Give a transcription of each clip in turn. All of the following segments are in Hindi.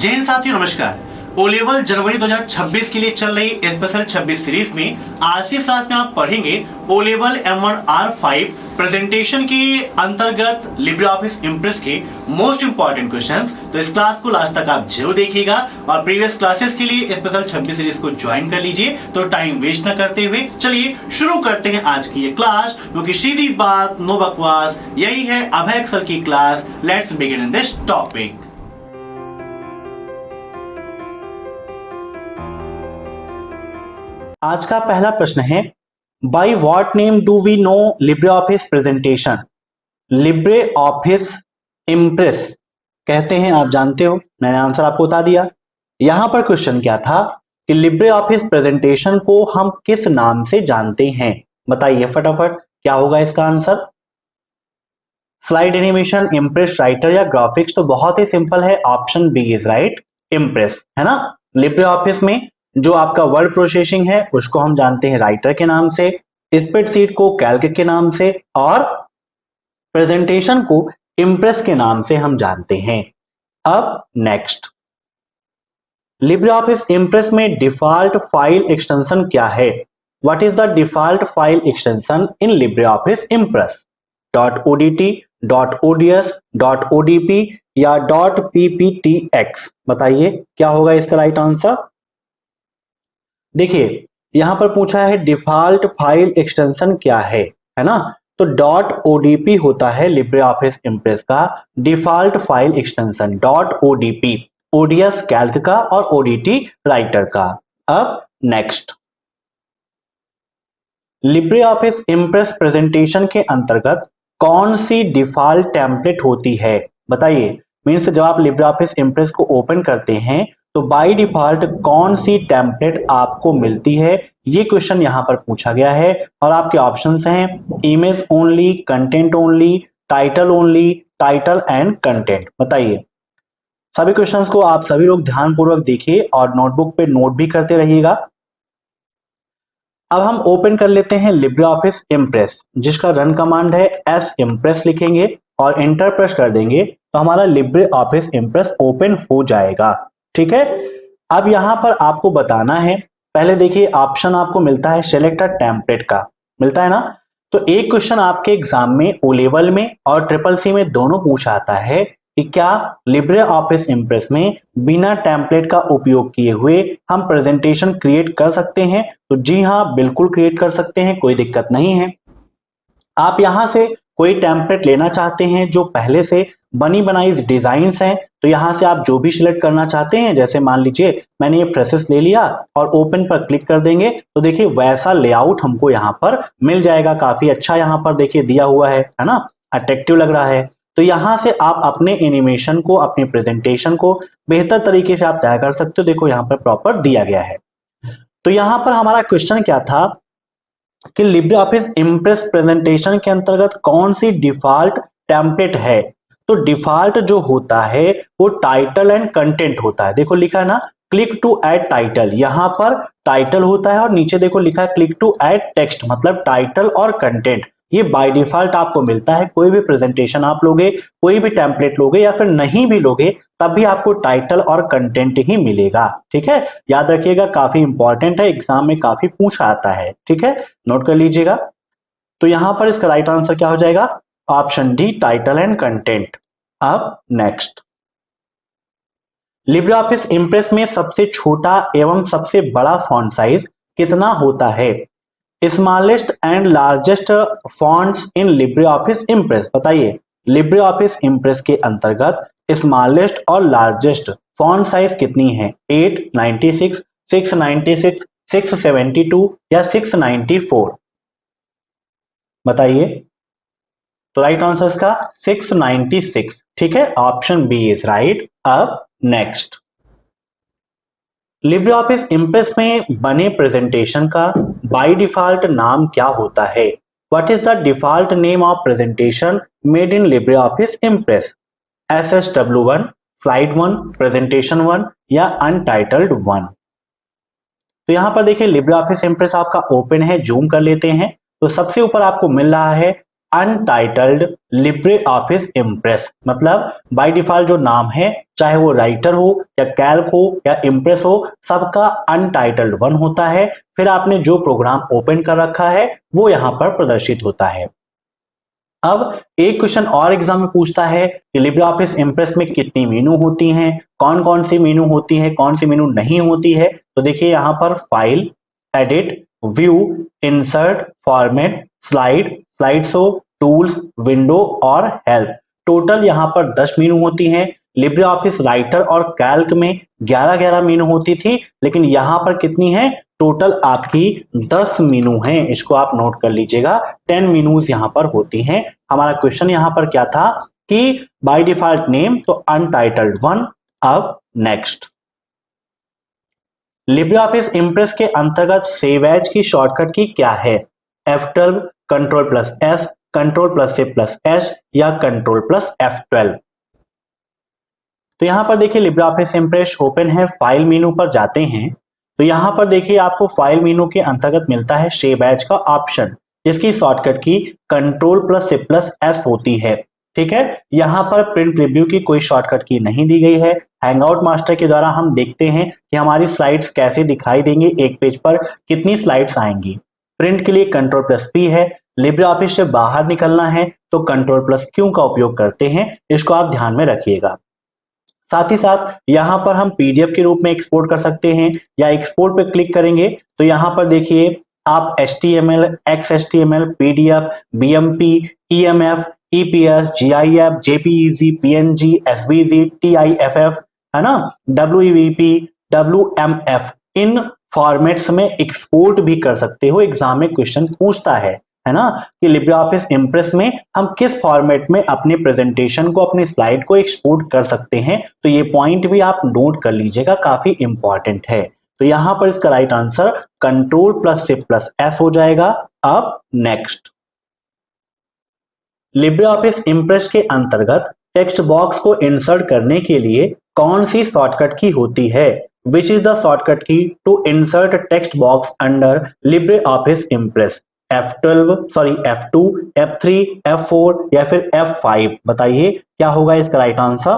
जय हिंद साथियों, नमस्कार। ओ लेवल जनवरी 2026 के लिए चल रही स्पेशल 26 सीरीज में आज की क्लास में आप पढ़ेंगे ओ लेवल M1R5 प्रेजेंटेशन के अंतर्गत लिब्रे ऑफिस इम्प्रेस के मोस्ट इंपॉर्टेंट क्वेश्चंस। तो इस क्लास को लास्ट तक आप जरूर देखिएगा और प्रीवियस क्लासेस के लिए स्पेशल 26 सीरीज को ज्वाइन कर लीजिए। तो टाइम वेस्ट न करते हुए चलिए शुरू करते हैं आज की ये क्लास, क्योंकि सीधी बात नो बकवास, यही है अभय एक्सेल की class. Let's begin in this topic. आज का पहला प्रश्न है, by what name do we know LibreOffice presentation? Libre office Impress कहते हैं, आप जानते हो, मैंने आंसर आपको बता दिया। यहां पर क्वेश्चन क्या था कि लिब्रे ऑफिस प्रेजेंटेशन को हम किस नाम से जानते हैं? बताइए फटाफट, क्या होगा इसका answer? Slide animation, impress, writer या ग्राफिक्स? तो बहुत ही सिंपल है, option B is right, impress, है ना। लिब्रे ऑफिस में जो आपका वर्ड प्रोसेसिंग है उसको हम जानते हैं राइटर के नाम से, स्प्रेडशीट को कैल्क के नाम से और प्रेजेंटेशन को इम्प्रेस के नाम से हम जानते हैं। अब नेक्स्ट, लिब्रे ऑफिस इम्प्रेस में डिफॉल्ट फाइल एक्सटेंशन क्या है? What is the default file extension in Libre office impress? .odt, .ods, .odp या .pptx? बताइए क्या होगा इसका राइट आंसर? देखिए यहां पर पूछा है डिफॉल्ट फाइल एक्सटेंशन क्या है ना। तो .odp होता है लिब्रे ऑफिस इम्प्रेस का default file extension, .odp, ODS Calc का और ओडीटी राइटर का। अब next, Libre office Impress presentation के अंतर्गत कौन सी डिफॉल्ट टेम्पलेट होती है? बताइए, मीन्स जब आप लिब्रे ऑफिस इम्प्रेस को ओपन करते हैं तो बाय डिफॉल्ट कौन सी टेम्पलेट आपको मिलती है? ये क्वेश्चन यहां पर पूछा गया है और आपके ऑप्शंस हैं image only, content only, title only, title and content. बताइए। सभी क्वेश्चंस को आप सभी लोग ध्यानपूर्वक देखिए और नोटबुक पे नोट भी करते रहिएगा। अब हम ओपन कर लेते हैं लिब्रे ऑफिस इम्प्रेस, जिसका रन कमांड है एस इम्प्रेस, लिखेंगे और एंटर प्रेस कर देंगे तो हमारा लिब्रे ऑफिस इम्प्रेस ओपन हो जाएगा। ठीक है। अब यहां पर आपको बताना है, पहले देखिए ऑप्शन आपको मिलता है सेलेक्ट अ टेम्पलेट का, मिलता है ना। तो एक क्वेश्चन आपके एग्जाम में ओ लेवल में और ट्रिपल सी में दोनों पूछा आता है कि क्या लिब्रे ऑफिस इम्प्रेस में बिना टेम्पलेट का उपयोग किए हुए हम प्रेजेंटेशन क्रिएट कर सकते हैं? तो जी हाँ, बिल्कुल क्रिएट कर सकते हैं, कोई दिक्कत नहीं है। आप यहां से कोई टेम्पलेट लेना चाहते हैं जो पहले से बनी बनाई डिजाइन्स हैं, तो यहां से आप जो भी सिलेक्ट करना चाहते हैं, जैसे मान लीजिए मैंने ये फ्रेशेस ले लिया और ओपन पर क्लिक कर देंगे तो देखिए वैसा लेआउट हमको यहां पर मिल जाएगा। काफी अच्छा यहां पर देखिए दिया हुआ है ना, अट्रैक्टिव लग रहा है। तो यहां से आप अपने एनिमेशन को, अपने प्रेजेंटेशन को बेहतर तरीके से आप तैयार कर सकते हो। देखो यहां पर प्रॉपर दिया गया है। तो यहां पर हमारा क्वेश्चन क्या था कि लिब्रे ऑफिस इम्प्रेस प्रेजेंटेशन के अंतर्गत कौन सी डिफॉल्ट टेम्पलेट है? तो डिफॉल्ट जो होता है वो टाइटल एंड कंटेंट होता है। देखो लिखा है ना, क्लिक टू ऐड टाइटल, यहां पर टाइटल होता है और नीचे देखो लिखा है क्लिक टू ऐड टेक्स्ट, मतलब टाइटल और कंटेंट। ये बाय डिफॉल्ट आपको मिलता है। कोई भी प्रेजेंटेशन आप लोगे, कोई भी टेम्पलेट लोगे या फिर नहीं भी लोगे, तब भी आपको टाइटल और कंटेंट ही मिलेगा। ठीक है, याद रखिएगा, काफी इंपॉर्टेंट है, एग्जाम में काफी पूछा आता है। ठीक है, नोट कर लीजिएगा। तो यहां पर इसका राइट आंसर क्या हो जाएगा? Option D, title and content. अब नेक्स्ट, लिब्रे ऑफिस इम्प्रेस में सबसे छोटा एवं सबसे बड़ा फॉन्ट साइज कितना होता है? Smallest and largest fonts in Libre office Impress. बताइए, लिब्रे ऑफिस इम्प्रेस के अंतर्गत स्मॉलेस्ट और लार्जेस्ट फॉन्ट साइज कितनी है? 8, 96, 696, 672 या 694? बताइए। तो राइट आंसर इसका 696। ठीक है, ऑप्शन बी इज राइट। अब नेक्स्ट, लिब्रे ऑफिस इम्प्रेस में बने प्रेजेंटेशन का बाय डिफॉल्ट नाम क्या होता है? What is the default name of presentation made in Libre office impress? SSW1, slide 1, presentation 1 या अनटाइटल्ड 1? तो यहां पर देखिए लिब्रे ऑफिस इम्प्रेस आपका ओपन है, जूम कर लेते हैं तो सबसे ऊपर आपको मिल रहा है अनटाइटल्ड लिब्रे ऑफिस इम्प्रेस, मतलब बाय डिफॉल्ट जो नाम है, चाहे वो राइटर हो या कैल्क हो या इम्प्रेस हो, सबका अनटाइटल्ड वन होता है। फिर आपने जो प्रोग्राम ओपन कर रखा है वो यहां पर प्रदर्शित होता है। अब एक क्वेश्चन और एग्जाम में पूछता है कि लिब्रे ऑफिस इम्प्रेस में कितनी मेनू होती हैं, कौन कौन सी मेनू होती है, कौन सी मेनू नहीं होती है। तो देखिए यहां पर file, edit, view, insert, format, slide, slide show, tools, window और हेल्प, टोटल यहां पर 10 मेनू होती हैं। लिब्रे ऑफिस राइटर और कैल्क में 11 मेनू होती थी, लेकिन यहां पर कितनी है, टोटल आपकी 10 मेनू हैं। इसको आप नोट कर लीजिएगा, 10 मेनूज यहां पर होती हैं। हमारा क्वेश्चन यहां पर क्या था कि बाय डिफॉल्ट नेम तो अनटाइटल्ड वन। अब नेक्स्ट, लिब्रे ऑफिस इम्प्रेस के अंतर्गत सेव एज की शॉर्टकट की क्या है? F12, control plus S, control plus C plus S या कंट्रोल प्लस F12। तो यहां पर देखिए लिब्रे ऑफिस इम्प्रेस ओपन है, फाइल मेनू पर जाते हैं तो यहां पर देखिए आपको फाइल मेनू के अंतर्गत मिलता है सेव एज का ऑप्शन, जिसकी शॉर्टकट की control plus C plus S होती है। ठीक है, यहां पर प्रिंट रिव्यू की कोई शॉर्टकट की नहीं दी गई है। हैंगआउट मास्टर के द्वारा हम देखते हैं कि हमारी स्लाइड्स कैसे दिखाई देंगी, एक पेज पर कितनी स्लाइड्स आएंगी। प्रिंट के लिए कंट्रोल प्लस पी है। लिब्रे ऑफिस से बाहर निकलना है तो कंट्रोल प्लस क्यू का उपयोग करते हैं, इसको आप ध्यान में रखिएगा। साथ ही साथ यहां पर हम पीडीएफ के रूप में एक्सपोर्ट कर सकते हैं, या एक्सपोर्ट पे क्लिक करेंगे तो यहां पर देखिए आप HTML, XHTML, PDF, BMP, EMF, EPS, GIF, JPEG, PNG, SVG, TIFF, है ना, WEVP, WMF, इन फॉर्मेट्स में एक्सपोर्ट भी कर सकते हो। एग्जाम में क्वेश्चन पूछता है ना, कि लिब्रे ऑफिस इम्प्रेस में हम किस फॉर्मेट में अपने प्रेजेंटेशन को, अपनी स्लाइड को एक्सपोर्ट कर सकते हैं। तो ये पॉइंट भी आप नोट कर लीजिएगा, काफी इंपॉर्टेंट है। तो यहां पर इसका right answer control plus C plus S हो जाएगा। अब नेक्स्ट, लिब्रे ऑफिस इम्प्रेस के अंतर्गत टेक्स्ट बॉक्स को इंसर्ट करने के लिए कौन सी शॉर्टकट की होती है? Which is the shortcut key to insert text box under Libre office Impress? F12, sorry F2, F3, F4 या फिर F5, बताइए क्या होगा इसका राइट आंसर।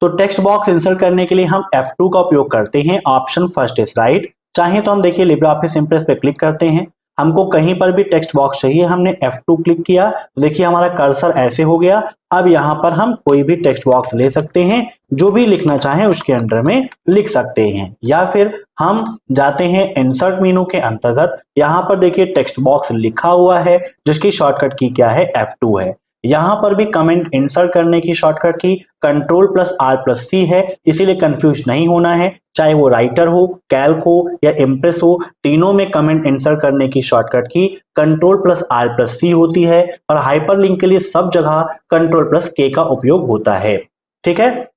तो टेक्स्ट बॉक्स इंसर्ट करने के लिए हम F2 का उपयोग करते हैं, ऑप्शन फर्स्ट इज राइट। चाहे तो हम देखिए लिब्रे ऑफिस इम्प्रेस पे क्लिक करते हैं, हमको कहीं पर भी टेक्स्ट बॉक्स चाहिए, हमने F2 क्लिक किया, देखिए हमारा कर्सर ऐसे हो गया। अब यहां पर हम कोई भी टेक्स्ट बॉक्स ले सकते हैं, जो भी लिखना चाहें उसके अंडर में लिख सकते हैं। या फिर हम जाते हैं इंसर्ट मेनू के अंतर्गत, यहां पर देखिए टेक्स्ट बॉक्स लिखा हुआ है, जिसकी शॉर्टकट की क्या है, F2 है। यहां पर भी कमेंट इंसर्ट करने की शॉर्टकट की कंट्रोल प्लस आर प्लस सी है, इसीलिए कंफ्यूज नहीं होना है। चाहे वो राइटर हो, कैल्क हो या इम्प्रेस हो, तीनों में कमेंट इंसर्ट करने की शॉर्टकट की कंट्रोल प्लस आर प्लस सी होती है, और हाइपरलिंक के लिए सब जगह कंट्रोल प्लस के का उपयोग होता है। ठीक है,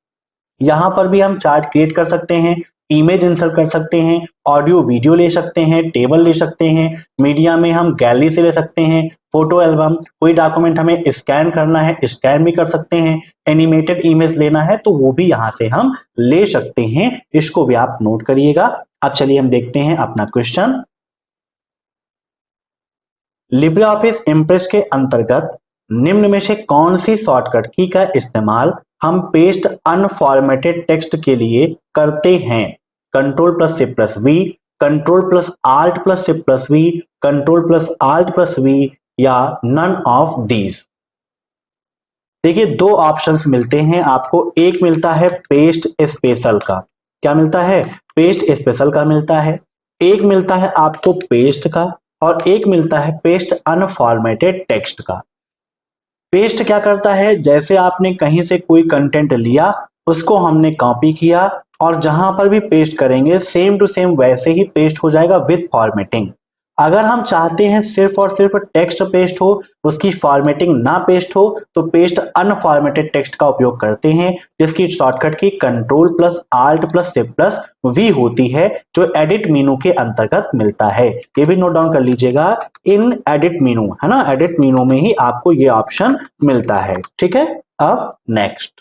यहां पर भी हम चार्ट क्रिएट कर सकते हैं, इमेज इंसर्ट कर सकते हैं, ऑडियो वीडियो ले सकते हैं, टेबल ले सकते हैं, मीडिया में हम गैलरी से ले सकते हैं, फोटो एल्बम, कोई डॉक्यूमेंट हमें स्कैन करना है स्कैन भी कर सकते हैं, एनिमेटेड इमेज लेना है तो वो भी यहां से हम ले सकते हैं। इसको भी आप नोट करिएगा। अब चलिए हम देखते हैं अपना क्वेश्चन। लिब्रे ऑफिस इम्प्रेस के अंतर्गत निम्न में से कौन सी शॉर्टकट की का इस्तेमाल हम पेस्ट अनफॉर्मेटेड टेक्स्ट के लिए करते हैं? Control plus C plus V, control plus alt plus C plus V, control plus alt plus V या नन ऑफ दीज। देखिए दो ऑप्शंस मिलते हैं आपको, एक मिलता है पेस्ट स्पेशल का, क्या मिलता है, पेस्ट स्पेशल का मिलता है, एक मिलता है आपको पेस्ट का, और एक मिलता है पेस्ट अनफॉर्मेटेड टेक्स्ट का। पेस्ट क्या करता है, जैसे आपने कहीं से कोई कंटेंट लिया, उसको हमने कॉपी किया, और जहां पर भी पेस्ट करेंगे सेम टू सेम वैसे ही पेस्ट हो जाएगा विद फॉर्मेटिंग। अगर हम चाहते हैं सिर्फ और सिर्फ टेक्स्ट पेस्ट हो, उसकी फॉर्मेटिंग ना पेस्ट हो, तो पेस्ट अनफॉर्मेटेड टेक्स्ट का उपयोग करते हैं, जिसकी शॉर्टकट की control plus alt plus C plus we होती है, जो एडिट मेनू के अंतर्गत मिलता है। ये भी नोट डाउन कर लीजिएगा, इन एडिट मेनू, है ना, एडिट मेनू में ही आपको ये ऑप्शन मिलता है। ठीक है, अब नेक्स्ट,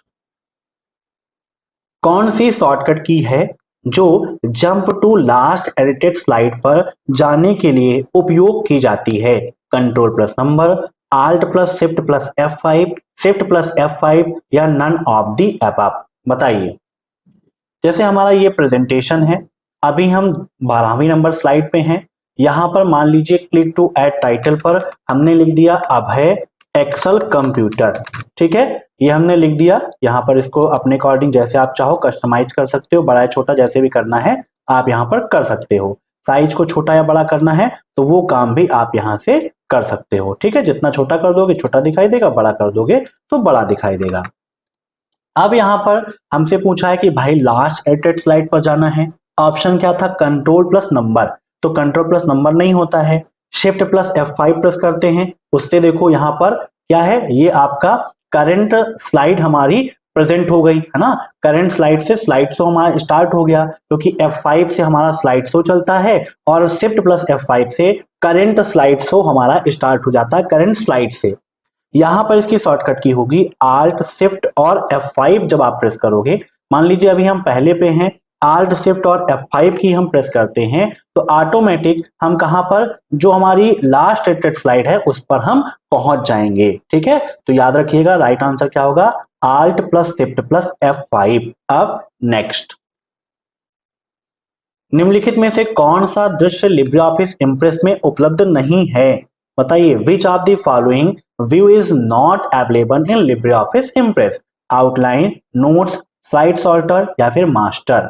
कौन सी शॉर्टकट की है जो jump to last edited slide पर जाने के लिए उपयोग की जाती है? Control plus number, alt plus shift plus F5, shift plus F5 या नन ऑफ दी अबव? बताइए। जैसे हमारा ये प्रेजेंटेशन है, अभी हम 12वीं नंबर स्लाइड पे हैं। यहाँ पर मान लीजिए क्लिक टू ऐड टाइटल पर हमने लिख दिया अभय एक्सेल कंप्यूटर, ठीक है, ये हमने लिख दिया। यहाँ पर इसको अपने अकॉर्डिंग जैसे आप चाहो कस्टमाइज कर सकते हो, बड़ा या छोटा जैसे भी करना है आप यहाँ पर कर सकते हो। साइज को छोटा या बड़ा करना है तो वो काम भी आप यहाँ से कर सकते हो, ठीक है। जितना छोटा कर दोगे छोटा दिखाई देगा, बड़ा कर दोगे तो बड़ा दिखाई देगा। अब यहाँ पर हमसे पूछा है कि भाई लास्ट एडिटेड स्लाइड पर जाना है। ऑप्शन क्या था? कंट्रोल प्लस नंबर, तो कंट्रोल प्लस नंबर नहीं होता है, शिफ्ट प्लस F5 प्रेस करते हैं। उससे देखो यहाँ पर क्या है, ये आपका करंट स्लाइड हमारी प्रेजेंट हो गई है ना। करंट स्लाइड से स्लाइड शो हमारा स्टार्ट हो गया, क्योंकि F5 से हमारा स्लाइड शो चलता है और शिफ्ट प्लस F5 से करंट स्लाइड शो हमारा स्टार्ट हो जाता है करंट स्लाइड से। यहां पर इसकी शॉर्टकट की होगी आल्ट शिफ्ट और F5 जब आप प्रेस करोगे। मान लीजिए अभी हम पहले पे हैं, आल्ट शिफ्ट और F5 की हम प्रेस करते हैं तो ऑटोमेटिक हम कहां पर, जो हमारी लास्ट एडिटेड स्लाइड है उस पर हम पहुंच जाएंगे, ठीक है। तो याद रखिएगा राइट आंसर क्या होगा? Alt plus shift plus F5। अब नेक्स्ट, निम्नलिखित में से कौन सा दृश्य लिब्रे ऑफिस इंप्रेस में उपलब्ध नहीं है? बताइए। विच of the following view is not available in Libre office Impress? Outline, notes, slide sorter या फिर मास्टर?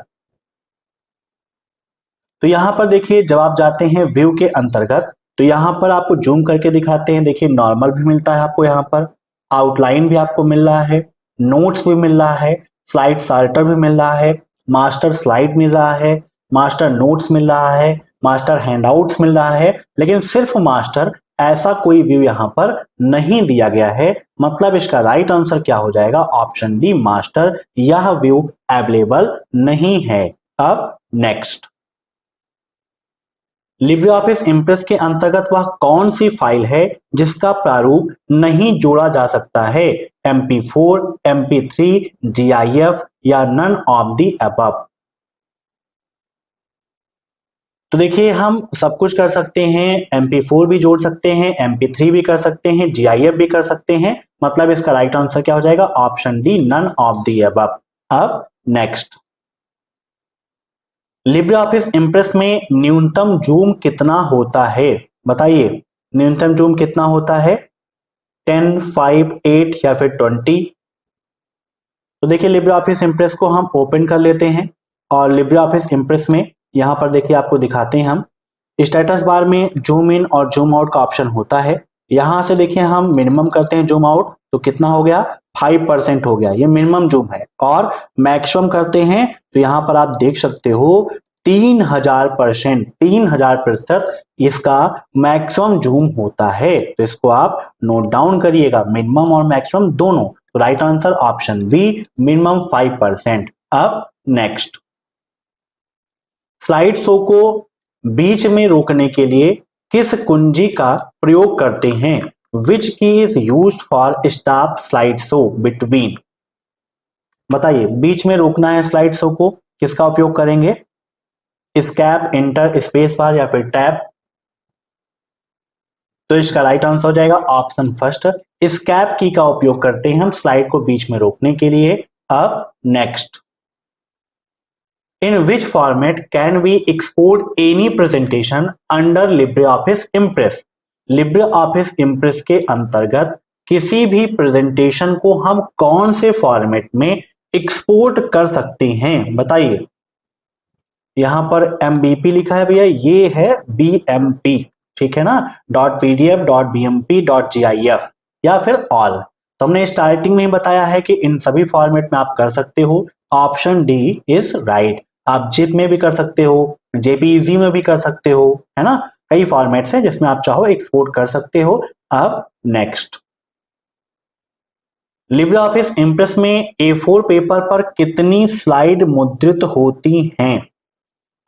तो यहां पर देखिए जब आप जाते हैं व्यू के अंतर्गत तो यहां पर आपको जूम करके दिखाते हैं। देखिए नॉर्मल भी मिलता है आपको, यहाँ पर आउटलाइन भी आपको मिल रहा है, नोट्स भी मिल रहा है, स्लाइड सॉर्टर भी मिल रहा है, मास्टर स्लाइड मिल रहा है, मास्टर नोट्स मिल रहा है, मास्टर हैंडआउट्स मिल रहा है, लेकिन सिर्फ मास्टर ऐसा कोई व्यू यहाँ पर नहीं दिया गया है। मतलब इसका राइट आंसर क्या हो जाएगा? ऑप्शन डी मास्टर, यह व्यू अवेलेबल नहीं है। अब नेक्स्ट, लिब्रे ऑफिस इंप्रेस के अंतर्गत वह कौन सी फाइल है जिसका प्रारूप नहीं जोड़ा जा सकता है? MP4, MP3, GIF या नन ऑफ दी अबव? तो देखिए हम सब कुछ कर सकते हैं, MP4 भी जोड़ सकते हैं, MP3 भी कर सकते हैं, GIF भी कर सकते हैं। मतलब इसका राइट आंसर क्या हो जाएगा? Option D none of the above. अब नेक्स्ट, लिब्रे ऑफिस इंप्रेस में न्यूनतम जूम कितना होता है? बताइए न्यूनतम जूम कितना होता है? 10, 5, 8 या फिर 20? तो देखिए लिब्रे ऑफिस इंप्रेस को हम ओपन कर लेते हैं और लिब्रे ऑफिस इंप्रेस में यहाँ पर देखिए आपको दिखाते हैं हम स्टेटस बार में जूम इन और जूम आउट का ऑप्शन होता है। यहाँ से देखिए हम मिनिमम करते हैं जूम आउट तो कितना हो गया? 5% हो गया, ये मिनिमम जूम है। और मैक्सिमम करते हैं तो यहाँ पर आप देख सकते हो 3000%, 3000% इसका मैक्सिमम जूम होता है। तो इसको आप नोट डाउन करिएगा, मिनिमम और मैक्सिमम दोनों। तो right answer option B minimum 5%। अब नेक्स्ट, स्लाइड शो को बीच में रोकने के लिए किस कुंजी का प्रयोग करते हैं? विच key is used for stop slide show between? बताइए बीच में रोकना है स्लाइड शो को, किसका उपयोग करेंगे? एस्केप, एंटर, स्पेस बार या फिर टैब? तो इसका राइट आंसर हो जाएगा ऑप्शन फर्स्ट, एस्केप की का उपयोग करते हैं हम स्लाइड को बीच में रोकने के लिए। अब next, in which format can we export any presentation under LibreOffice Impress? LibreOffice Impress के अंतर्गत किसी भी प्रेजेंटेशन को हम कौन से फॉर्मेट में एक्सपोर्ट कर सकते हैं? बताइए। यहां पर MBP लिखा है भैया, ये है BMP, ठीक है ना, .pdf, .bmp, .gif या फिर ऑल। तो हमने स्टार्टिंग में ही बताया है कि इन सभी फॉर्मेट में आप कर सकते हो। Option D is right. आप जिप में भी कर सकते हो, JPEG में भी कर सकते हो, है ना, कई फॉर्मेट्स हैं जिसमें आप चाहो एक्सपोर्ट कर सकते हो। अब नेक्स्ट, लिब्रे ऑफिस इंप्रेस में A4 पेपर पर कितनी स्लाइड मुद्रित होती हैं?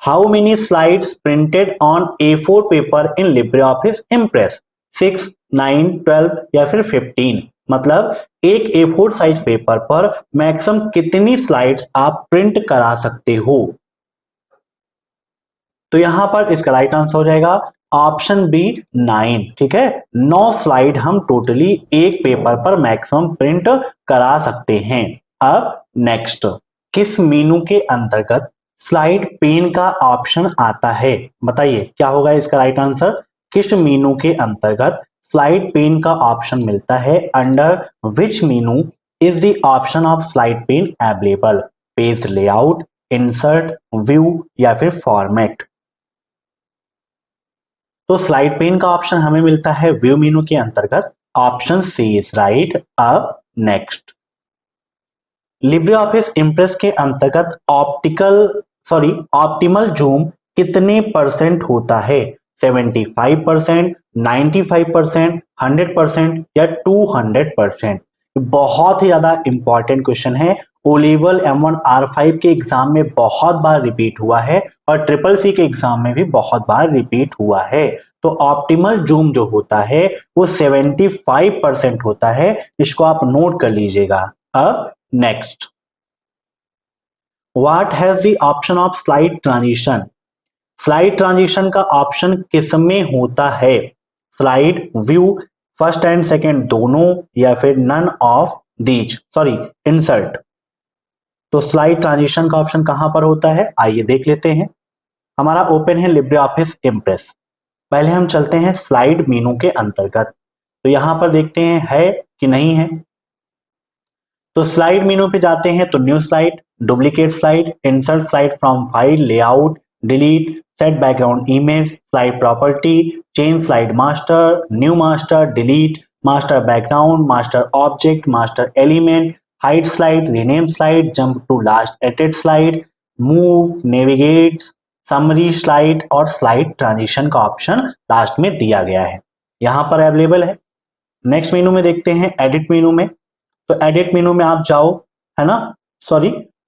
How many slides printed on A4 paper in Libre office Impress? 6, 9, 12 या फिर 15? मतलब एक A4 साइज पेपर पर मैक्सिमम कितनी स्लाइड्स आप प्रिंट करा सकते हो? तो यहां पर इसका राइट आंसर हो जाएगा ऑप्शन बी 9। ठीक है, 9 स्लाइड हम टोटली एक पेपर पर मैक्सिमम प्रिंट करा सकते हैं। अब नेक्स्ट, किस मीनू के अंतर्गत स्लाइड पेन का ऑप्शन आता है? बताइए क्या होगा इसका राइट आंसर। किस मीनू के अंतर्गत स्लाइड पेन का ऑप्शन मिलता है? Under which menu is the option of slide pane available? Page layout, insert, view या फिर फॉर्मेट? तो स्लाइड पेन का ऑप्शन हमें मिलता है व्यू मेनू के अंतर्गत। Option C is right. अब नेक्स्ट, लिब्रे ऑफिस इम्प्रेस के अंतर्गत ऑप्टिमल जूम कितने परसेंट होता है? 75%, 95%, 100% या 200%? बहुत ही ज्यादा इंपॉर्टेंट क्वेश्चन है। ओ लेवल M1 R5 के एग्जाम में बहुत बार रिपीट हुआ है और ट्रिपल सी के एग्जाम में भी बहुत बार रिपीट हुआ है। तो ऑप्टिमल जूम जो होता है वो 75% होता है। इसको आप नोट कर लीजिएगा। अब next, what has the option of slide transition? Slide transition का ऑप्शन किसमें होता है? Slide, view, first and second दोनों या फिर नन ऑफ दीज, इंसर्ट? तो स्लाइड ट्रांजिशन का ऑप्शन कहां पर होता है आइए देख लेते हैं। हमारा ओपन है लिब्रे ऑफिस इम्प्रेस। पहले हम चलते हैं स्लाइड मेनू के अंतर्गत। तो यहां पर देखते हैं है कि नहीं है। तो स्लाइड मेनू पे जाते हैं तो new slide, duplicate slide, insert slide from file, layout, delete, set background image, slide property, change slide master, new master, delete, master background, master object, master element, hide slide, rename slide, jump to last edit slide, move, navigate, summary slide और स्लाइड ट्रांजिशन का ऑप्शन लास्ट में दिया गया है, यहां पर अवेलेबल है। नेक्स्ट मेनू में देखते हैं एडिट मेनू में। तो एडिट मेनू में आप जाओ, है ना,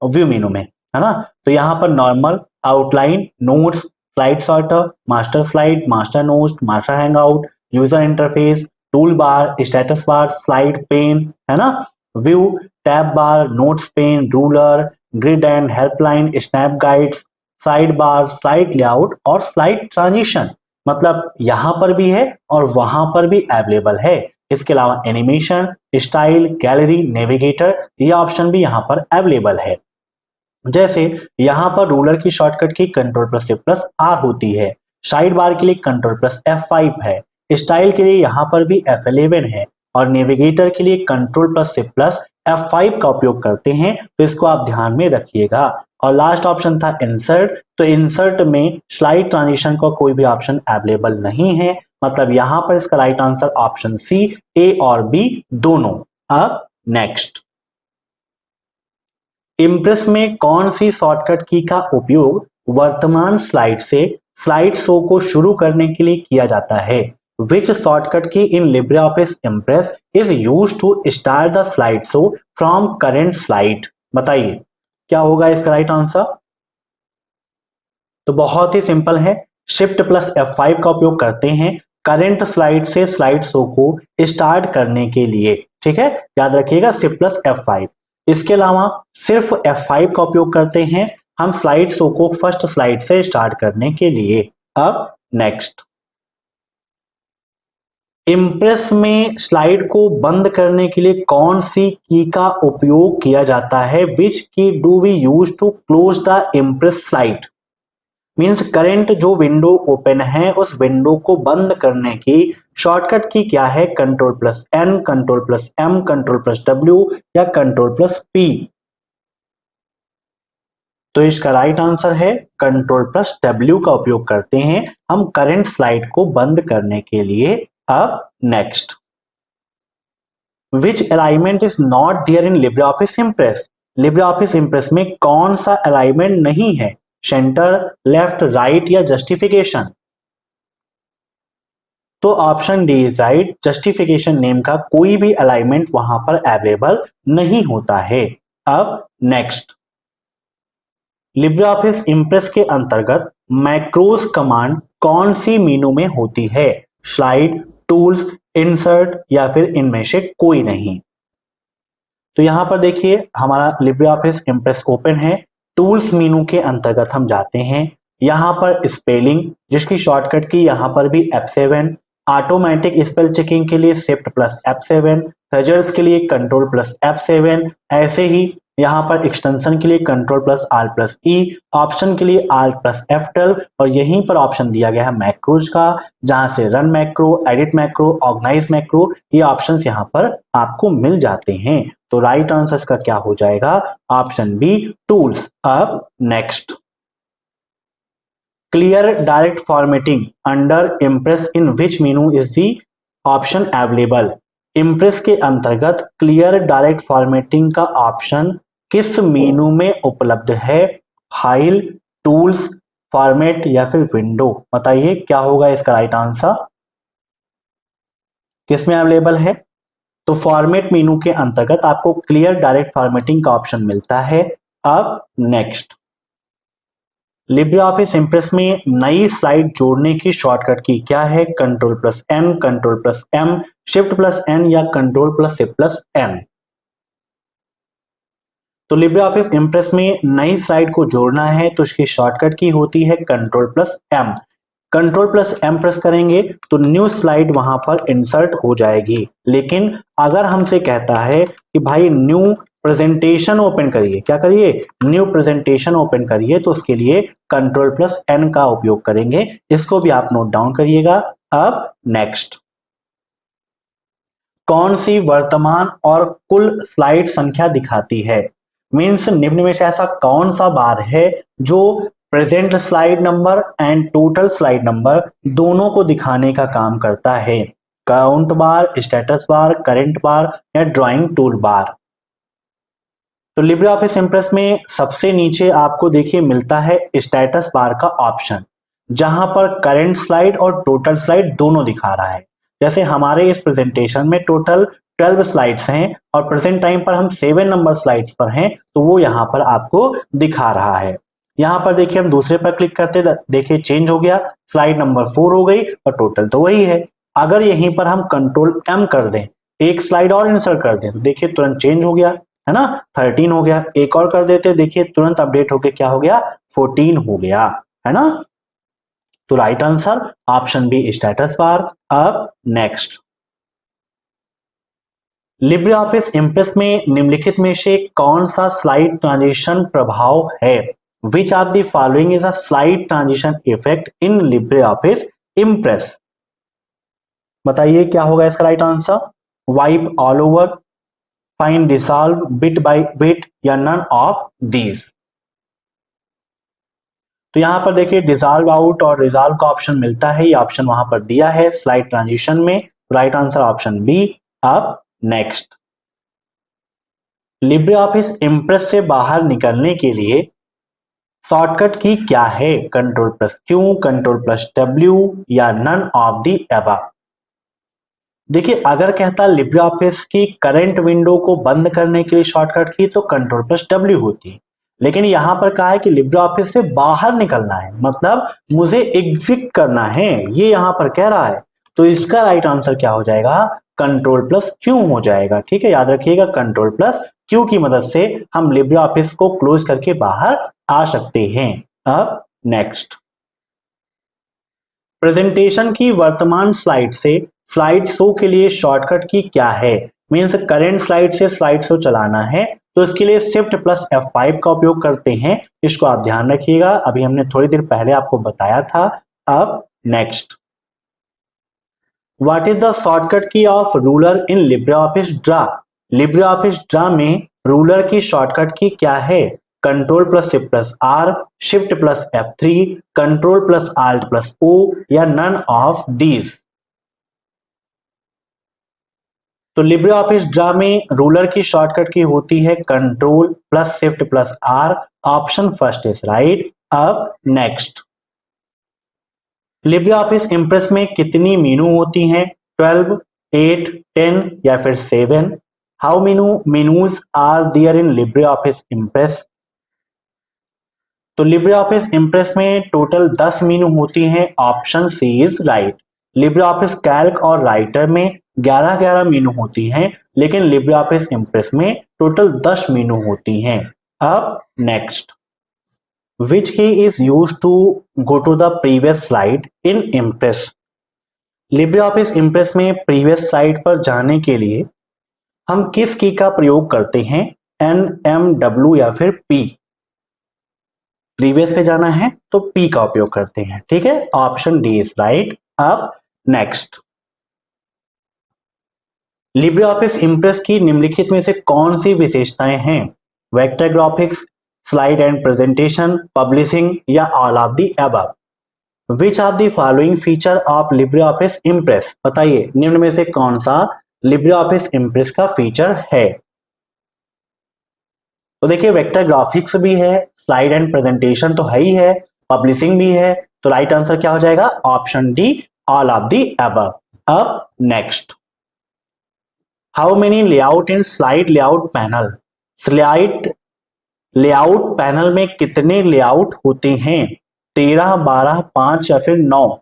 व्यू मेनू में, है ना। तो यहां पर normal, outline, notes, slide sorter, master slide, master notes, master hangout, user interface, tool bar, status bar, slide pane, है ना, view, tab bar, notes pane, ruler, grid and helpline, snap guides, side bar, slide layout और स्लाइड ट्रांजिशन। मतलब यहां पर भी है और वहां पर भी अवेलेबल है। इसके अलावा एनिमेशन, स्टाइल, गैलरी, नेविगेटर, ये ऑप्शन भी यहां पर अवेलेबल है। जैसे यहां पर रूलर की शॉर्टकट की Ctrl+Shift+R होती है, साइड बार के लिए Ctrl+F5 है, स्टाइल के लिए यहां पर भी F11 है और नेविगेटर के लिए Ctrl+Shift+F5 का उपयोग करते हैं। तो इसको आप ध्यान में रखिएगा। और लास्ट ऑप्शन था इंसर्ट। तो इंसर्ट में स्लाइड ट्रांजिशन का कोई भी ऑप्शन अवेलेबल नहीं है। मतलब यहां पर इसका राइट आंसर ऑप्शन सी, ए और बी दोनों। अब नेक्स्ट, इम्प्रेस में कौन सी शॉर्टकट की का उपयोग वर्तमान स्लाइड से स्लाइड शो को शुरू करने के लिए किया जाता है? Which shortcut key in Libre office Impress is use to start the slide show from current slide? बताइए क्या होगा इसका राइट आंसर। तो बहुत ही सिंपल है, Shift+F5 का उपयोग करते हैं करेंट स्लाइड से स्लाइड शो को स्टार्ट करने के लिए। ठीक है, याद रखिएगा Shift+F5। इसके अलावा सिर्फ F5 का उपयोग करते हैं हम स्लाइड शो को फर्स्ट स्लाइड से स्टार्ट करने के लिए। अब नेक्स्ट, इम्प्रेस में स्लाइड को बंद करने के लिए कौन सी की का उपयोग किया जाता है? Which key do we use to close the Impress slide? Means current जो विंडो ओपन है उस विंडो को बंद करने की शॉर्टकट की क्या है? Ctrl+N, Ctrl+M, Ctrl+W या Ctrl+P? तो इसका राइट आंसर है Ctrl+W का उपयोग करते हैं हम करंट स्लाइड को बंद करने के लिए। अब next, which alignment is not there in Libre office Impress? Libre office Impress में कौन सा अलाइनमेंट नहीं है? सेंटर, लेफ्ट, राइट या जस्टिफिकेशन? तो option D is right. Justification name का कोई भी अलाइनमेंट वहां पर अवेलेबल नहीं होता है। अब नेक्स्ट, लिब्रे ऑफिस इम्प्रेस के अंतर्गत मैक्रोस कमांड कौन सी मेनू में होती है? स्लाइड, टूल्स, इंसर्ट या फिर इनमें से कोई नहीं? तो यहां पर देखिए हमारा लिब्रे ऑफिस इम्प्रेस ओपन है। टूल्स मेनू के अंतर्गत हम जाते हैं। यहाँ पर स्पेलिंग जिसकी शॉर्टकट की यहाँ पर भी F7, ऑटोमेटिक स्पेल चेकिंग के लिए शिफ्ट प्लस F7, रिजल्ट्स के लिए कंट्रोल प्लस F7, ऐसे ही यहाँ पर एक्सटेंशन के लिए control plus R plus E, option के लिए आर प्लस F12 और यहीं पर ऑप्शन दिया गया है मैक्रोज का, जहां से run macro, edit macro, organise macro, ये ऑप्शंस यहाँ पर आपको मिल जाते हैं। तो राइट आंसर का क्या हो जाएगा? Option B, tools. अब next, clear direct formatting under Impress in which menu is the option available. Impress के अंतर्गत क्लियर डायरेक्ट फॉर्मेटिंग का ऑप्शन किस मेनू में उपलब्ध है? फाइल, टूल्स, फॉर्मेट या फिर विंडो? बताइए क्या होगा इसका राइट आंसर, किस में अवेलेबल है? तो फॉर्मेट मेनू के अंतर्गत आपको क्लियर डायरेक्ट फॉर्मेटिंग का ऑप्शन मिलता है। अब नेक्स्ट, लिब्रे ऑफिस इम्प्रेस में नई स्लाइड जोड़ने की शॉर्टकट की क्या है? Control plus N, control plus M, shift plus N या control plus shift plus N? तो लिब्रे ऑफिस इम्प्रेस में नई स्लाइड को जोड़ना है तो इसकी शॉर्टकट की होती है control plus M. Control plus M press करेंगे तो न्यू स्लाइड वहां पर इंसर्ट हो जाएगी। लेकिन अगर हमसे कहता है कि भाई न्यू प्रेजेंटेशन ओपन करिए, क्या करिए? न्यू प्रेजेंटेशन ओपन करिए, तो उसके लिए कंट्रोल प्लस एन का उपयोग करेंगे। इसको भी आप नोट डाउन करिएगा। अब नेक्स्ट, कौन सी वर्तमान और कुल स्लाइड संख्या दिखाती है? मीन्स निम्न में से ऐसा कौन सा बार है जो present slide number and total slide number दोनों को दिखाने का काम करता है? काउंट बार, स्टेटस बार, करंट बार या ड्राइंग टूल बार? तो लिब्रे ऑफिस इम्प्रेस में सबसे नीचे आपको देखिए मिलता है स्टेटस बार का ऑप्शन, जहां पर करंट स्लाइड और टोटल स्लाइड दोनों दिखा रहा है। जैसे हमारे इस प्रेजेंटेशन में टोटल 12 स्लाइड्स हैं और प्रेजेंट टाइम पर हम 7 नंबर स्लाइड्स पर हैं, तो वो यहाँ पर आपको दिखा रहा है। यहाँ पर देखिए हम दूसरे पर क्लिक करते देखिए चेंज हो गया, स्लाइड नंबर 4 हो गई और टोटल तो वही है। अगर यहीं पर हम कंट्रोल एम कर दें, एक स्लाइड और इंसर्ट कर दें, तो देखिए तुरंत चेंज हो गया, है ना, 13 हो गया। एक और कर देते, देखिए तुरंत अपडेट होके क्या हो गया? 14 हो गया, है ना। तो right answer option B, status bar. अब नेक्स्ट, लिब्रे ऑफिस इम्प्रेस में निम्नलिखित में से कौन सा स्लाइड ट्रांजिशन प्रभाव है? Which of the following is a slide transition effect in Libre office Impress? बताइए क्या होगा इसका right answer? Wipe all over, find dissolve, bit by bit या नन ऑफ दीज? तो यहां पर देखिए डिसॉल्व आउट और रिजॉल्व का ऑप्शन मिलता है, ये ऑप्शन वहां पर दिया है स्लाइड ट्रांजिशन में। Right answer option B. अब नेक्स्ट, लिब्रे ऑफिस इम्प्रेस से बाहर निकलने के लिए शॉर्टकट की क्या है? Control plus Q, control plus W या नन ऑफ दी अबव? देखिए अगर कहता लिब्रे ऑफिस की करंट विंडो को बंद करने के लिए शॉर्टकट की तो कंट्रोल प्लस डब्ल्यू होती, लेकिन यहां पर कहा है कि लिब्रे ऑफिस से बाहर निकलना है, मतलब मुझे एग्जिट करना है, ये यहां पर कह रहा है। तो इसका राइट आंसर क्या हो जाएगा? कंट्रोल प्लस क्यू हो जाएगा। ठीक है, याद रखिएगा कंट्रोल प्लस क्यू की मदद से हम लिब्रे ऑफिस को क्लोज करके बाहर आ सकते हैं। अब नेक्स्ट, प्रेजेंटेशन की वर्तमान स्लाइड से स्लाइड शो के लिए शॉर्टकट की क्या है? मीन्स करंट स्लाइड से स्लाइड शो चलाना है तो इसके लिए शिफ्ट प्लस F5 का उपयोग करते हैं, इसको आप ध्यान रखिएगा, अभी हमने थोड़ी देर पहले आपको बताया था। अब next, what is the shortcut key of ruler in Libre Office Draw? Libre Office Draw में रूलर की शॉर्टकट की क्या है? Control plus shift plus R, shift plus F3, control plus alt plus O या नन ऑफ दीज? तो लिब्रे ऑफिस ड्रा में रूलर की शॉर्टकट की होती है control plus shift plus R, option first is right. अब नेक्स्ट, लिब्रे ऑफिस इम्प्रेस में कितनी मेनू होती हैं? 12, 8, 10 या फिर 7? How menus are there in Libre office Impress? तो लिब्रे ऑफिस इम्प्रेस में टोटल 10 मेनू होती हैं, option C is right. LibreOffice Calc और राइटर में 11 मेनू होती हैं, लेकिन लिब्रे ऑफिस इम्प्रेस में टोटल 10 मेनू होती हैं। अब next, which key is use to go to the previous slide in Impress. Libre office Impress में प्रीवियस स्लाइड पर जाने के लिए हम किस की का प्रयोग करते हैं, NMW या फिर P। प्रीवियस पे जाना है तो P का उपयोग करते हैं, ठीक है, ऑप्शन डी इज राइट। अब नेक्स्ट, लिब्रे ऑफिस इम्प्रेस की निम्नलिखित में से कौन सी विशेषताएं हैं? Vector graphics, slide and presentation, publishing या all of the above. Which of the following feature of Libre office Impress, बताइए निम्न में से कौन सा लिब्रे ऑफिस इम्प्रेस का फीचर है? तो देखिए वेक्टर ग्राफिक्स भी है, स्लाइड एंड प्रेजेंटेशन तो है ही है, पब्लिशिंग भी है, तो राइट आंसर क्या हो जाएगा? Option D, all of the above. अब next, how many layout in slide layout panel. Slide layout panel में कितने लेआउट होते हैं? 13, 12, 5 या फिर 9।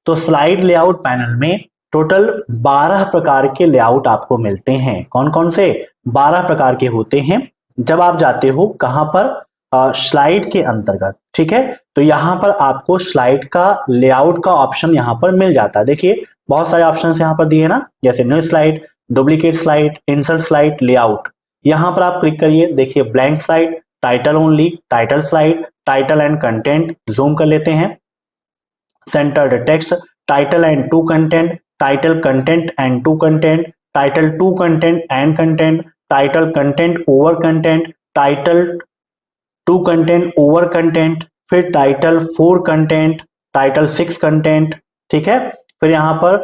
तो स्लाइड लेआउट पैनल में टोटल 12 प्रकार के लेआउट आपको मिलते हैं। कौन कौन से? 12 प्रकार के होते हैं। जब आप जाते हो कहां पर? स्लाइड के अंतर्गत, ठीक है, तो यहां पर आपको स्लाइड का लेआउट का ऑप्शन यहां पर मिल जाता है। देखिए बहुत सारे ऑप्शन यहां पर दिए ना, जैसे new slide, duplicate slide, insert slide, layout. यहां पर आप क्लिक करिए, देखिए blank slide, title only, title slide, title and content, zoom कर लेते हैं, centered text, title and to content, title content and to content, title to content and content, title content over content, title to content over content, फिर टाइटल 4 कंटेंट, टाइटल 6 कंटेंट, ठीक है। फिर यहां पर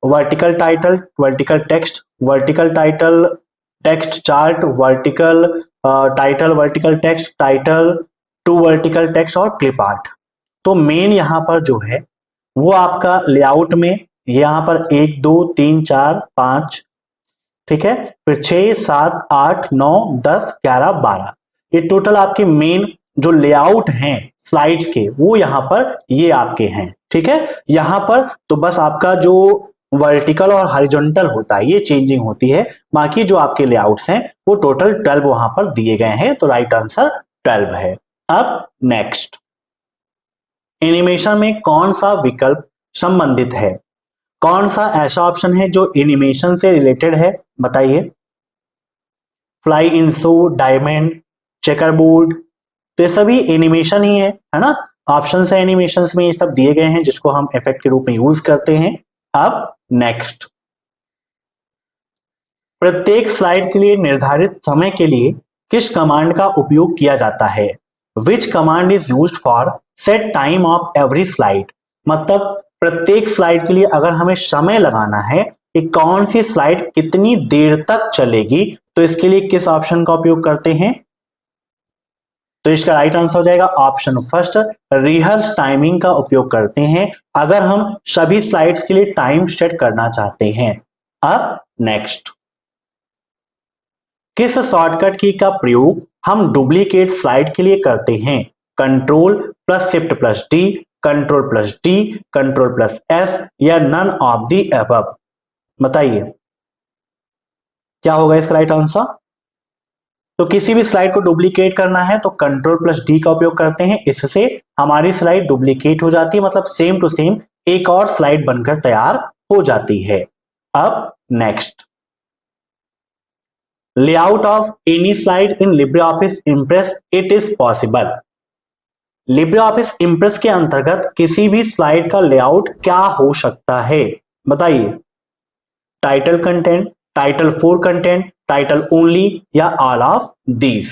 vertical title, vertical text, vertical title, text chart, vertical title, vertical text, title two vertical text और क्लिप आर्ट। तो मेन यहां पर जो है वो आपका लेआउट में यहां पर 1 2 3 4 5, ठीक है, फिर 6 7 8 9 10 11 12, ये टोटल आपके मेन जो लेआउट हैं स्लाइड्स के वो यहां पर ये आपके हैं, ठीक है। यहां पर तो बस आपका जो वर्टिकल और हॉरिजॉन्टल होता है ये चेंजिंग होती है, बाकी जो आपके लेआउट्स हैं वो टोटल 12 वहां पर दिए गए हैं, तो राइट आंसर 12 है। अब नेक्स्ट, एनिमेशन में कौन सा विकल्प संबंधित है? कौन सा ऐसा ऑप्शन है जो एनिमेशन से रिलेटेड है, बताइए। Fly in show, diamond, chequerboard, तो ये सभी एनिमेशन ही है ना। ऑप्शन है एनिमेशन में ये सब दिए गए हैं जिसको हम इफेक्ट के रूप में यूज करते हैं। अब नेक्स्ट, प्रत्येक स्लाइड के लिए निर्धारित समय के लिए किस कमांड का उपयोग किया जाता है? विच command is used for set time of every slide. मतलब प्रत्येक स्लाइड के लिए अगर हमें समय लगाना है कि कौन सी स्लाइड कितनी देर तक चलेगी, तो इसके लिए किस ऑप्शन का उपयोग करते हैं? तो इसका राइट आंसर हो जाएगा ऑप्शन फर्स्ट, रिहर्स टाइमिंग का उपयोग करते हैं अगर हम सभी स्लाइड्स के लिए टाइम सेट करना चाहते हैं। अब नेक्स्ट, किस शॉर्टकट की का प्रयोग हम डुप्लीकेट स्लाइड के लिए करते हैं? Control plus shift plus D, control plus D, control plus S या नन ऑफ दी अबव, बताइए क्या होगा इसका राइट आंसर? तो किसी भी स्लाइड को डुप्लीकेट करना है तो कंट्रोल प्लस डी का उपयोग करते हैं, इससे हमारी स्लाइड डुप्लीकेट हो जाती है, मतलब सेम टू सेम एक और स्लाइड बनकर तैयार हो जाती है। अब next, layout of any slide in Libre office impress it is possible. Libre office Impress के अंतर्गत किसी भी स्लाइड का लेआउट क्या हो सकता है, बताइए। Title content, title 4 content, title only या ऑल ऑफ दीज।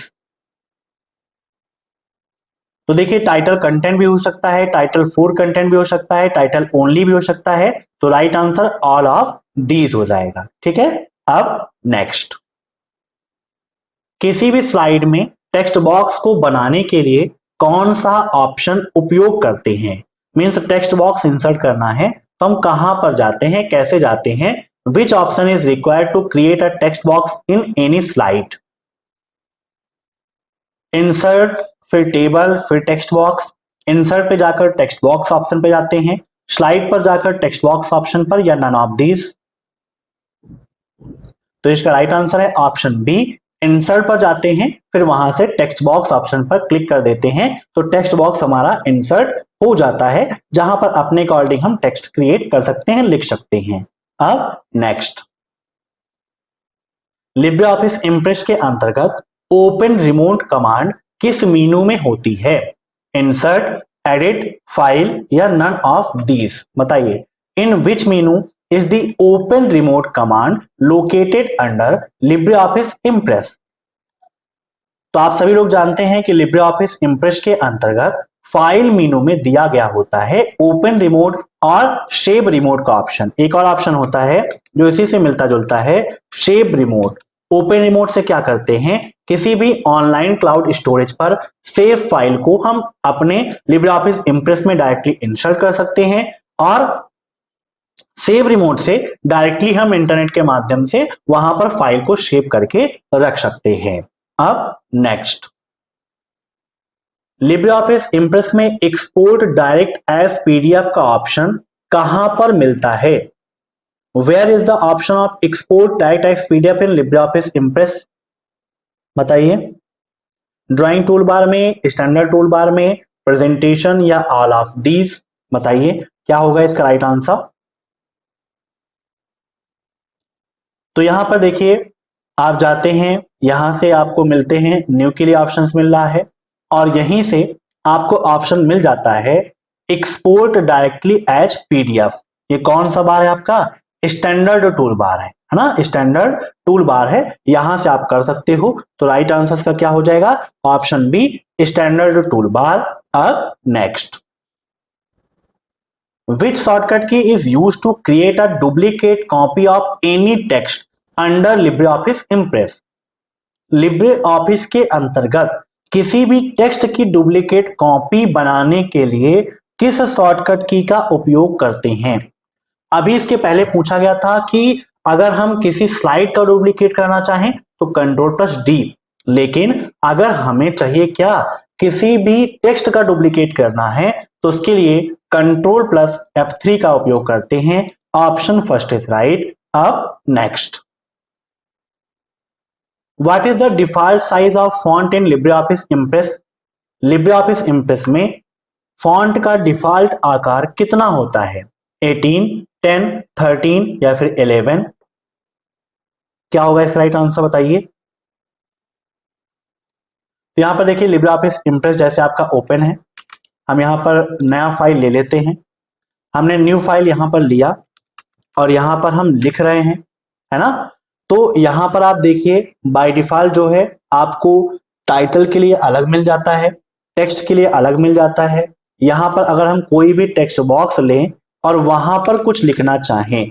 तो देखिए टाइटल कंटेंट भी हो सकता है, टाइटल 4 कंटेंट भी हो सकता है, टाइटल ओनली भी हो सकता है, तो right answer all of these हो जाएगा, ठीक है। अब नेक्स्ट, किसी भी स्लाइड में टेक्स्ट बॉक्स को बनाने के लिए कौन सा ऑप्शन उपयोग करते हैं? मींस टेक्स्ट बॉक्स इंसर्ट करना है तो हम कहां पर जाते हैं, कैसे जाते हैं? Which option is required to create a text box in any slide? Insert, फिर टेबल, फिर टेक्स्ट बॉक्स। इंसर्ट पे जाकर टेक्स्ट बॉक्स ऑप्शन पे जाते हैं, स्लाइड पर जाकर टेक्स्ट बॉक्स ऑप्शन पर, या नन ऑफ दीज। तो इसका राइट आंसर है ऑप्शन बी, इंसर्ट पर जाते हैं, फिर वहां से टेक्स्ट बॉक्स ऑप्शन पर क्लिक कर देते हैं, तो टेक्स्ट बॉक्स हमारा इंसर्ट हो जाता है, जहां पर अपने अकॉर्डिंग हम टेक्स्ट क्रिएट कर सकते हैं, लिख सकते हैं। अब नेक्स्ट, लिब्रे ऑफिस इंप्रेस के अंतर्गत ओपन रिमोट कमांड किस मेनू में होती है? इंसर्ट, एडिट, फाइल या नन ऑफ दीज? बताइए, इन which menu is the open remote command located under LibreOffice Impress? तो आप सभी लोग जानते हैं कि LibreOffice Impress के अंतर्गत फाइल मेनू में दिया गया होता है ओपन रिमोट और शेप रिमोट का ऑप्शन। एक और ऑप्शन होता है जो इसी से मिलता जुलता है, शेप रिमोट। ओपन रिमोट से क्या करते हैं, किसी भी ऑनलाइन क्लाउड स्टोरेज पर सेव फाइल को हम अपने LibreOffice Impress में डायरेक्टली इंसर्ट कर सकते हैं, और सेव रिमोट से डायरेक्टली हम इंटरनेट के माध्यम से वहां पर फाइल को सेव करके रख सकते हैं। अब नेक्स्ट, LibreOffice Impress में एक्सपोर्ट डायरेक्ट एज पीडीएफ का ऑप्शन कहां पर मिलता है? Where is the option of export direct as PDF in LibreOffice Impress? बताइए, ड्राइंग टूल बार में, स्टैंडर्ड टूल बार में, प्रेजेंटेशन या ऑल ऑफ दीज? बताइए क्या होगा इसका राइट आंसर। तो यहां पर देखिए, आप जाते हैं, यहां से आपको मिलते हैं न्यू के लिए ऑप्शंस मिल रहा है, और यहीं से आपको ऑप्शन मिल जाता है एक्सपोर्ट डायरेक्टली एज पीडीएफ। ये कौन सा बार है आपका? स्टैंडर्ड टूल बार है ना, स्टैंडर्ड टूल बार है, यहां से आप कर सकते हो। तो राइट आंसर का क्या हो जाएगा? Option B, standard tool bar. अब next, which shortcut key is used to create a duplicate copy of any text under LibreOffice Impress? LibreOffice के अंतर्गत किसी भी टेक्स्ट की डुप्लीकेट कॉपी बनाने के लिए किस शॉर्टकट की का उपयोग करते हैं? अभी इसके पहले पूछा गया था कि अगर हम किसी स्लाइड का डुप्लीकेट करना चाहें तो Ctrl+D, लेकिन अगर हमें चाहिए क्या, किसी भी टेक्स्ट का डुप्लीकेट करना है, तो उसके लिए Ctrl+F3 का उपयोग करते हैं। Option first is right. अब next, what is the default size of font in LibreOffice Impress? LibreOffice Impress में फॉन्ट का डिफॉल्ट आकार कितना होता है? 18, 10, 13 या फिर 11? क्या होगा इसका राइट आंसर बताइए। तो यहां पर देखिए, LibreOffice Impress जैसे आपका ओपन है, हम यहां पर नया फाइल ले लेते हैं। हमने न्यू फाइल यहां पर लिया और यहां पर हम लिख रहे हैं, है ना। तो यहां पर आप देखिए, बाय डिफॉल्ट जो है आपको टाइटल के लिए अलग मिल जाता है, टेक्स्ट के लिए अलग मिल जाता है। यहां पर अगर हम कोई भी टेक्स्ट बॉक्स लें और वहां पर कुछ लिखना चाहें,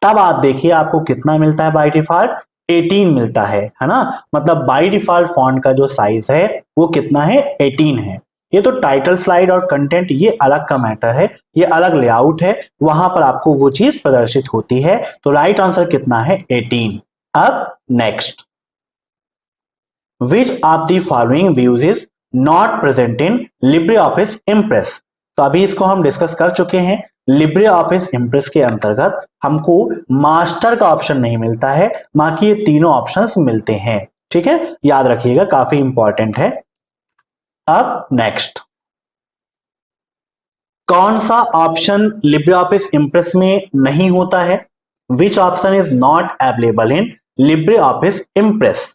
तब आप देखिए आपको कितना मिलता है बाय डिफॉल्ट? 18 मिलता है ना। मतलब बाय डिफॉल्ट फॉन्ट का जो साइज है वो कितना है? 18 है। ये तो टाइटल, स्लाइड और कंटेंट ये अलग का मैटर है, ये अलग लेआउट है, वहां पर आपको वो चीज प्रदर्शित होती है। तो राइट आंसर कितना है? 18। अब next, which of the following views is not present in LibreOffice Impress? तो अभी इसको हम डिस्कस कर चुके हैं। LibreOffice Impress के अंतर्गत हमको मास्टर का ऑप्शन नहीं मिलता है, बाकी ये तीनों ऑप्शंस मिलते हैं। ठीक है, याद रखिएगा, काफी इंपॉर्टेंट है। अब नेक्स्ट, कौन सा ऑप्शन LibreOffice Impress में नहीं होता है? विच option is not available in LibreOffice Impress?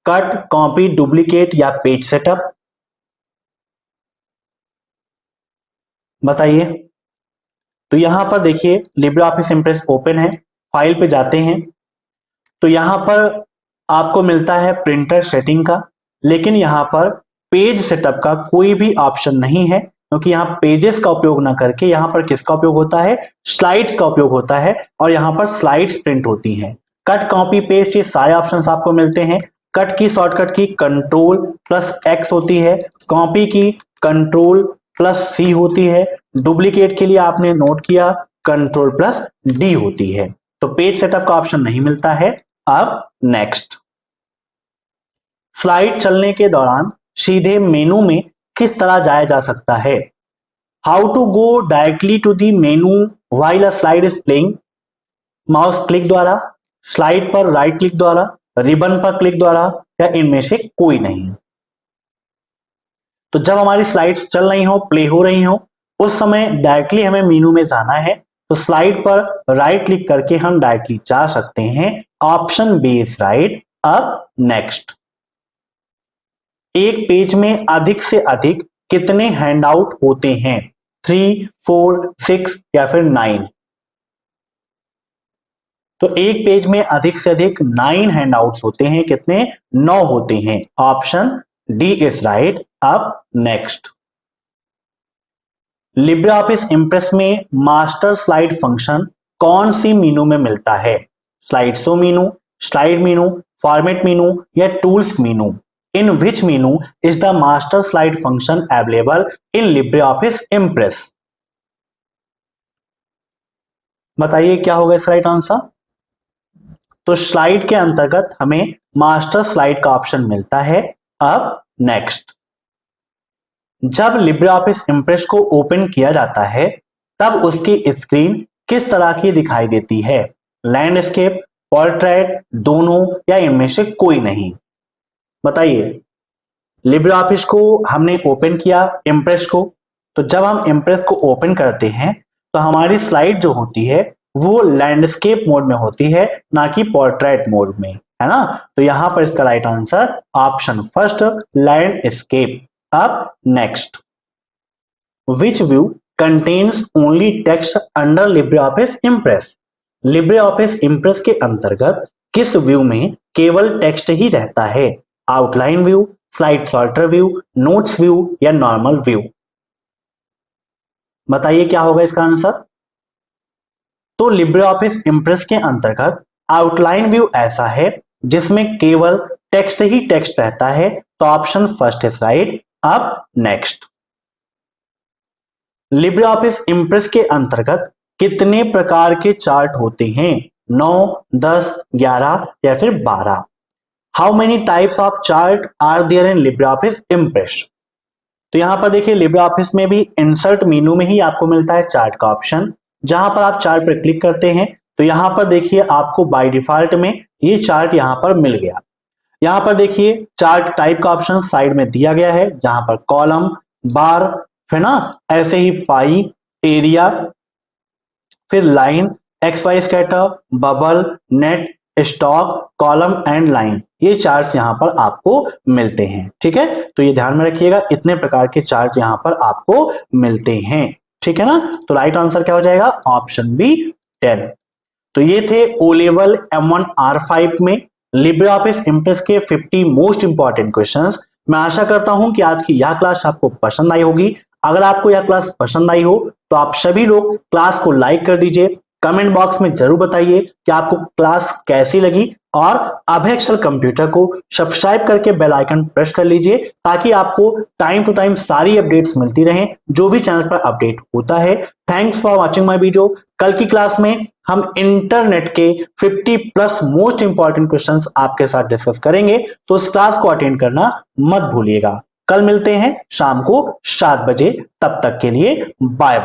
Cut, copy, duplicate या पेज सेटअप? बताइए। तो यहां पर देखिए, LibreOffice Impress ओपन है, फाइल पे जाते हैं, तो यहां पर आपको मिलता है प्रिंटर सेटिंग का, लेकिन यहां पर पेज सेटअप का कोई भी ऑप्शन नहीं है, क्योंकि यहां पेजेस का उपयोग ना करके यहां पर किसका उपयोग होता है? स्लाइड्स का उपयोग होता है, और यहां पर स्लाइड्स प्रिंट होती हैं। कट, कॉपी, पेस्ट ये सारे ऑप्शंस आपको मिलते हैं। कट की शॉर्टकट की Ctrl+X होती है, कॉपी की Ctrl+C होती है, डुप्लीकेट के लिए आपने नोट किया Ctrl+D होती है। तो पेज सेटअप का ऑप्शन नहीं मिलता है। अब नेक्स्ट, स्लाइड चलने के दौरान सीधे मेनू में किस तरह जाया जा सकता है? How to go directly to the menu while a slide is playing? Mouse click द्वारा, स्लाइड पर राइट क्लिक द्वारा रिबन पर क्लिक द्वारा, या इनमें से कोई नहीं। तो जब हमारी स्लाइड्स चल रही हो, प्ले हो रही हो, उस समय डायरेक्टली हमें मेनू में जाना है, तो स्लाइड पर राइट क्लिक करके हम डायरेक्टली जा सकते हैं। Option B is right. अब नेक्स्ट, एक पेज में अधिक से अधिक कितने हैंडआउट होते हैं? 3, 4, 6 या फिर 9? तो एक पेज में अधिक से अधिक 9 हैंडआउट्स होते हैं। कितने? 9 होते हैं। Option D is right. अब नेक्स्ट, लिब्रे ऑफिस इंप्रेस में मास्टर स्लाइड फंक्शन कौन सी मेनू में मिलता है? Slide show menu, slide menu, format menu या tools menu? In which menu is the master slide function available in Libre office Impress? बताइए क्या होगा इसका राइट आंसर? तो स्लाइड के अंतर्गत हमें मास्टर स्लाइड का ऑप्शन मिलता है। अब नेक्स्ट, जब लिब्रे ऑफिस इंप्रेस को ओपन किया जाता है तब उसकी स्क्रीन किस तरह की दिखाई देती है? लैंडस्केप, पोर्ट्रेट, दोनों या इनमें से कोई नहीं? बताइए। लिब्रे ऑफिस को हमने ओपन किया, इंप्रेस को, तो जब हम इंप्रेस को ओपन करते हैं तो हमारी स्लाइड जो होती है वो लैंडस्केप मोड में होती है, ना कि पोर्ट्रेट मोड में, है ना? तो यहां पर इसका right answer option first, landscape. अब next, which view contains only text under Libre office Impress? Libre office Impress के अंतर्गत किस व्यू में केवल टेक्स्ट ही रहता है? Outline view, slide sorter view, notes view या नॉर्मल व्यू? बताइए क्या होगा इसका आंसर? तो लिब्रे ऑफिस इंप्रेस के अंतर्गत आउटलाइन व्यू ऐसा है जिसमें केवल टेक्स्ट ही टेक्स्ट रहता है, तो ऑप्शन फर्स्ट इज राइट। अब नेक्स्ट, लिब्रे ऑफिस इंप्रेस के अंतर्गत कितने प्रकार के चार्ट होते हैं? 9, 10, 11 या फिर 12? How many types of chart are there in Libre office Impress? तो यहां पर देखिए, लिब्रे ऑफिस में भी इंसर्ट मेनू में ही आपको मिलता है चार्ट का ऑप्शन। जहां पर आप चार्ट पर क्लिक करते हैं तो यहां पर देखिए आपको बाय डिफॉल्ट में ये चार्ट यहां पर मिल गया। यहां पर देखिए चार्ट टाइप का ऑप्शन साइड में दिया गया है, जहां पर कॉलम, बार, है ना, ऐसे ही पाई, एरिया, फिर line, X Y scatter, bubble, net, stock, column and line, ये चार्ट्स यहां पर आपको मिलते हैं। ठीक है, तो ये ध्यान में रखिएगा, इतने प्रकार के चार्ट यहां पर आपको मिलते हैं। ठीक है ना? तो राइट आंसर क्या हो जाएगा? Option B 10। तो ये थे ओ लेवल M1 R5 में लिब्रे ऑफिस इंप्रेस के 50 मोस्ट इंपॉर्टेंट क्वेश्चंस। मैं आशा करता हूं कि आज की यह क्लास आपको पसंद आई होगी। अगर आपको यह क्लास पसंद आई हो तो आप सभी लोग क्लास को लाइक कर दीजिए। कमेंट बॉक्स में जरूर बताइए कि आपको क्लास कैसी लगी, और अभय एक्सेल कंप्यूटर को सब्सक्राइब करके बेल आइकन प्रेस कर लीजिए ताकि आपको टाइम टू टाइम सारी अपडेट्स मिलती रहें जो भी चैनल पर अपडेट होता है। Thanks for watching my video. कल की क्लास में हम इंटरनेट के 50+ मोस्ट इंपॉर्टेंट क्वेश्चंस आपके साथ डिस्कस करेंगे, तो उस क्लास को अटेंड करना मत भूलिएगा। कल मिलते हैं शाम को 7 बजे, तब तक के लिए बाय बाय।